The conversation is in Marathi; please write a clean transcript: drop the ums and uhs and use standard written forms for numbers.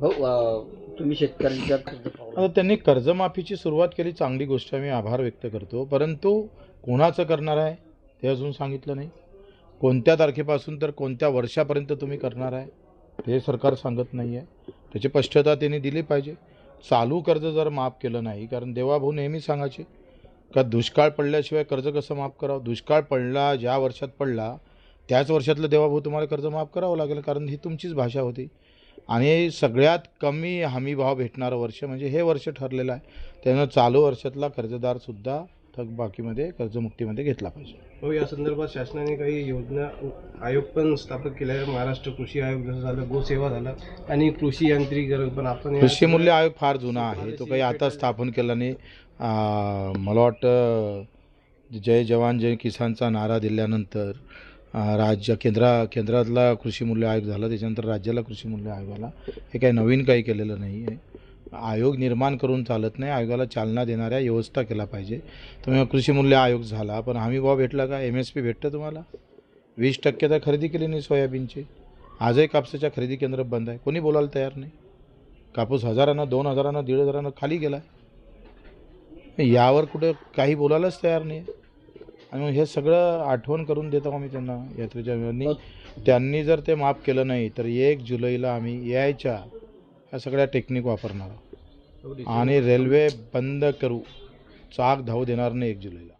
हो, तुम्ही शेतकऱ्यांच्या कर्ज आता त्यांनी कर्जमाफीची सुरुवात केली, चांगली गोष्ट आहे, मी आभार व्यक्त करतो. परंतु कोणाचं करणार आहे ते अजून सांगितलं नाही. कोणत्या तारखेपासून तर कोणत्या वर्षापर्यंत तुम्ही करणार आहे हे सरकार सांगत नाही आहे. त्याची स्पष्टता त्यांनी दिली पाहिजे. चालू कर्ज जर माफ केलं नाही, कारण देवाभाऊ नेहमी सांगायचे का दुष्काळ पडल्याशिवाय कर्ज कसं माफ करावं. दुष्काळ पडला ज्या वर्षात पडला त्याच वर्षातलं देवाभाऊ तुम्हाला कर्ज माफ करावं लागेल, कारण ही तुमचीच भाषा होती. आणि सगळ्यात कमी हमीभाव भेटणारं वर्ष म्हणजे हे वर्ष ठरलेलं आहे. त्यानं चालू वर्षातला कर्जदारसुद्धा थकबाकीमध्ये कर्जमुक्तीमध्ये घेतला पाहिजे. हो, या संदर्भात शासनाने काही योजना आयोग पण स्थापित केले आहे. महाराष्ट्र कृषी आयोग जसं झालं, गोसेवा झालं आणि कृषी यांत्रिकीकरण. पण आपण कृषी मूल्य आयोग फार जुना आहे, तो काही आता स्थापन केला नाही. मला वाटतं जय जवान जय किसानचा नारा दिल्यानंतर केंद्रातला कृषी मूल्य आयोग झाला, त्याच्यानंतर राज्याला कृषी मूल्य आयोग आला. हे काही नवीन काही केलेलं नाही आहे. आयोग निर्माण करून चालत नाही, आयोगाला चालना देणाऱ्या व्यवस्था केला पाहिजे. तर कृषी मूल्य आयोग झाला, पण हमीभाव भेटला का? MSP भेटतं तुम्हाला? 20% तर खरेदी केली नाही सोयाबीनची. आजही कापसाच्या खरेदी केंद्र बंद आहे, कोणी बोलायला तयार नाही. कापूस हजारानं 2,000नं 1,500नं खाली गेला. यावर कुठं काही बोलायलाच तयार नाही. आणि हे सगळं आठवण करून देतो आम्ही त्यांना यात्रेच्या वेळी. त्यांनी जर ते माफ केलं नाही तर 1 जुलैला आम्ही यायच्या ह्या सगळ्या टेक्निक वापरणार आणि रेल्वे बंद करू, चाक धावू देणार नाही 1 जुलैला.